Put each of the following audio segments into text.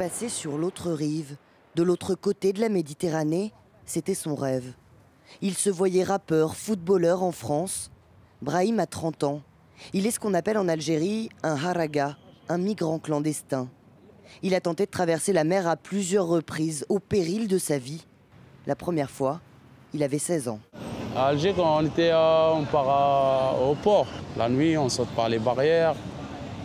passer sur l'autre rive, de l'autre côté de la Méditerranée, c'était son rêve. Il se voyait rappeur, footballeur en France. Brahim a 30 ans. Il est ce qu'on appelle en Algérie un haraga, un migrant clandestin. Il a tenté de traverser la mer à plusieurs reprises, au péril de sa vie. La première fois, il avait 16 ans. À Alger, quand on part au port. La nuit, on saute par les barrières.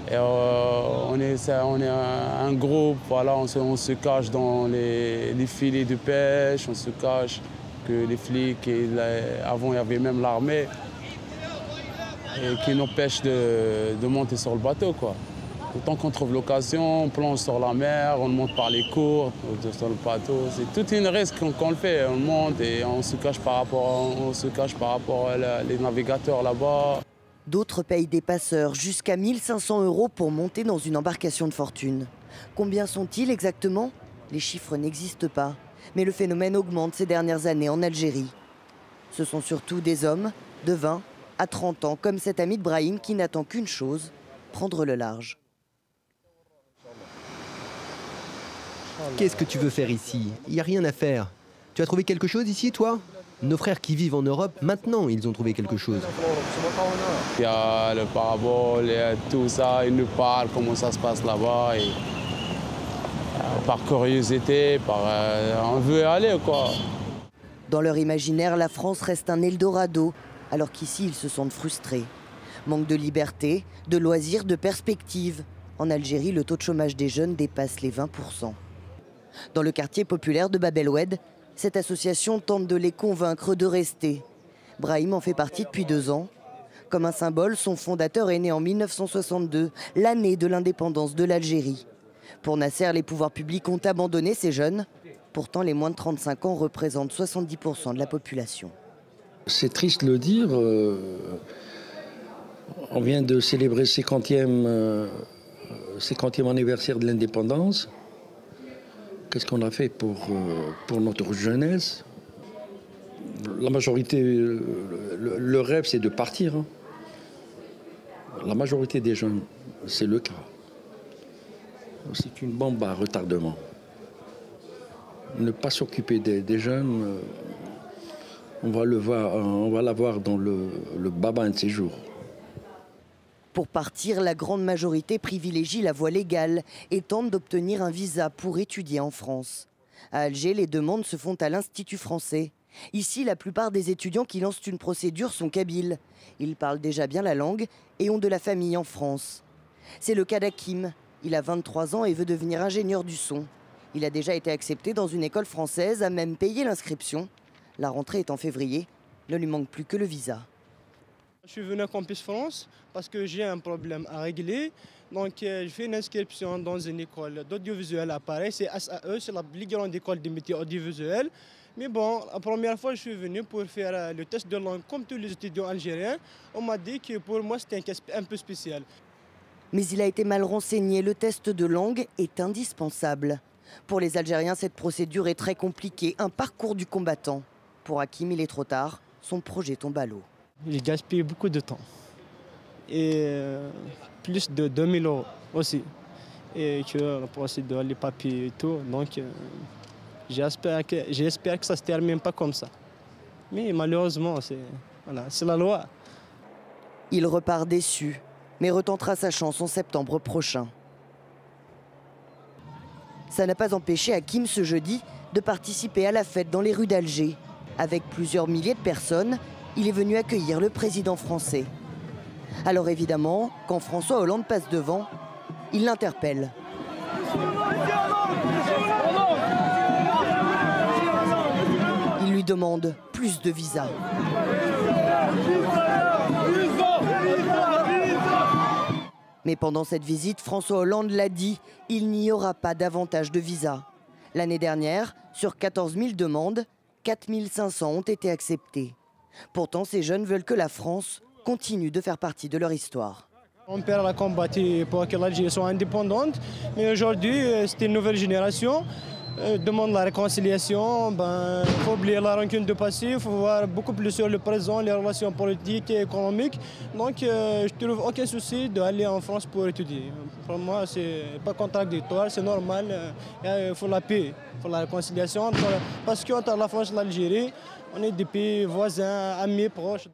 Et on est un groupe, voilà, on se cache dans les filets de pêche, on se cache que les flics, avant il y avait même l'armée, et qui nous empêche de monter sur le bateau, quoi. Autant qu'on trouve l'occasion, on plonge sur la mer, on monte par les cours, sur le bateau. C'est toute une risque qu'on le fait, on monte et on se cache par rapport les navigateurs là-bas. D'autres payent des passeurs jusqu'à 1 500 € pour monter dans une embarcation de fortune. Combien sont-ils exactement? Les chiffres n'existent pas, mais le phénomène augmente ces dernières années en Algérie. Ce sont surtout des hommes de 20 à 30 ans, comme cet ami de Brahim qui n'attend qu'une chose, prendre le large. Qu'est-ce que tu veux faire ici? Il n'y a rien à faire. Tu as trouvé quelque chose ici, toi? Nos frères qui vivent en Europe, maintenant, ils ont trouvé quelque chose. Il y a le parabole, tout ça, ils nous parlent comment ça se passe là-bas. Par curiosité, on veut y aller, quoi. Dans leur imaginaire, la France reste un Eldorado, alors qu'ici, ils se sentent frustrés. Manque de liberté, de loisirs, de perspectives. En Algérie, le taux de chômage des jeunes dépasse les 20%. Dans le quartier populaire de Bab El Oued, cette association tente de les convaincre de rester. Brahim en fait partie depuis 2 ans. Comme un symbole, son fondateur est né en 1962, l'année de l'indépendance de l'Algérie. Pour Nasser, les pouvoirs publics ont abandonné ces jeunes. Pourtant, les moins de 35 ans représentent 70% de la population. C'est triste de le dire. On vient de célébrer le 50e anniversaire de l'indépendance. Qu'est-ce qu'on a fait pour notre jeunesse? La majorité, le rêve, c'est de partir. Hein. La majorité des jeunes, c'est le cas. C'est une bombe à retardement. Ne pas s'occuper des jeunes, on va la voir dans le baba de ces jours. Pour partir, la grande majorité privilégie la voie légale et tente d'obtenir un visa pour étudier en France. À Alger, les demandes se font à l'Institut français. Ici, la plupart des étudiants qui lancent une procédure sont kabyles. Ils parlent déjà bien la langue et ont de la famille en France. C'est le cas d'Hakim. Il a 23 ans et veut devenir ingénieur du son. Il a déjà été accepté dans une école française, a même payé l'inscription. La rentrée est en février. Il ne lui manque plus que le visa. Je suis venu à Campus France parce que j'ai un problème à régler. Donc, je fais une inscription dans une école d'audiovisuel à Paris. C'est SAE, c'est la plus grande école des métiers audiovisuels. Mais bon, la première fois, je suis venu pour faire le test de langue comme tous les étudiants algériens. On m'a dit que pour moi, c'était un peu spécial. Mais il a été mal renseigné. Le test de langue est indispensable. Pour les Algériens, cette procédure est très compliquée. Un parcours du combattant. Pour Hakim, il est trop tard. Son projet tombe à l'eau. Il gaspille beaucoup de temps. Et plus de 2000 € aussi. Et que la procédure, les papiers et tout. Donc, j'espère que ça ne se termine pas comme ça. Mais malheureusement, c'est la loi. Il repart déçu, mais retentera sa chance en septembre prochain. Ça n'a pas empêché Hakim ce jeudi de participer à la fête dans les rues d'Alger. Avec plusieurs milliers de personnes, il est venu accueillir le président français. Alors évidemment, quand François Hollande passe devant, il l'interpelle. Il lui demande plus de visa. Mais pendant cette visite, François Hollande l'a dit, il n'y aura pas davantage de visa. L'année dernière, sur 14 000 demandes, 4 500 ont été acceptées. Pourtant, ces jeunes veulent que la France continue de faire partie de leur histoire. Mon père a combattu pour que l'Algérie soit indépendante, mais aujourd'hui, c'est une nouvelle génération. demande la réconciliation. Il faut oublier la rancune du passé, il faut voir beaucoup plus sur le présent, les relations politiques et économiques. Donc je ne trouve aucun souci d'aller en France pour étudier. Pour moi, ce n'est pas contradictoire, c'est normal. Il faut la paix, il faut la réconciliation. Parce qu'entre la France et l'Algérie, on est des pays voisins, amis, proches.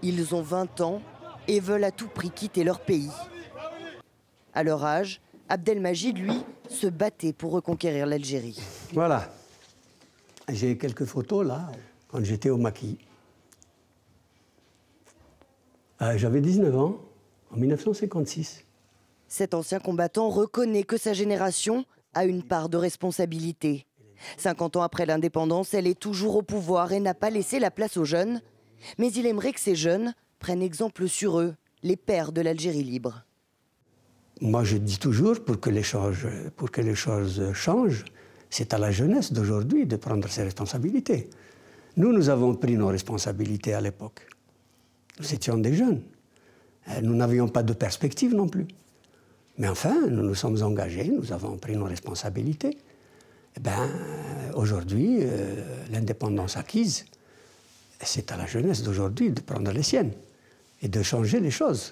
Ils ont 20 ans et veulent à tout prix quitter leur pays. À leur âge, Abdelmajid, lui, se battait pour reconquérir l'Algérie. Voilà. J'ai quelques photos là, quand j'étais au maquis. J'avais 19 ans, en 1956. Cet ancien combattant reconnaît que sa génération a une part de responsabilité. 50 ans après l'indépendance, elle est toujours au pouvoir et n'a pas laissé la place aux jeunes. Mais il aimerait que ces jeunes prennent exemple sur eux, les pères de l'Algérie libre. Moi, je dis toujours, pour que les choses changent, c'est à la jeunesse d'aujourd'hui de prendre ses responsabilités. Nous avons pris nos responsabilités à l'époque. Nous étions des jeunes. Nous n'avions pas de perspective non plus. Mais enfin, nous nous sommes engagés, nous avons pris nos responsabilités. Aujourd'hui, l'indépendance acquise, c'est à la jeunesse d'aujourd'hui de prendre les siennes et de changer les choses.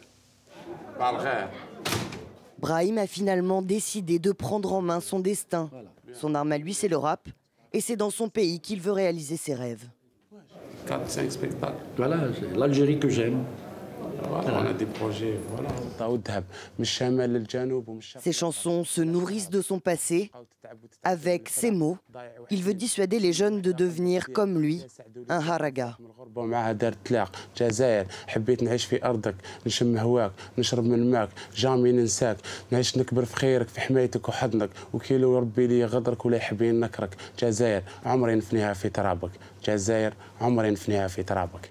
Brahim a finalement décidé de prendre en main son destin. Son arme à lui, c'est le rap. Et c'est dans son pays qu'il veut réaliser ses rêves. 4-5 spectacles. Voilà, c'est l'Algérie que j'aime. Voilà, on a des projets, voilà. Ses chansons se nourrissent de son passé. Avec ces mots, il veut dissuader les jeunes de devenir, comme lui, un haraga. حبيت نعيش في أرضك نشم هواك نشرب من ماك جامي ننساك نعيش نكبر في خيرك في حمايتك وحضنك وكيلو ربي لي غدرك ولا يحبين نكرك جزائر عمري نفنيها في ترابك جزائر عمري نفنيها في ترابك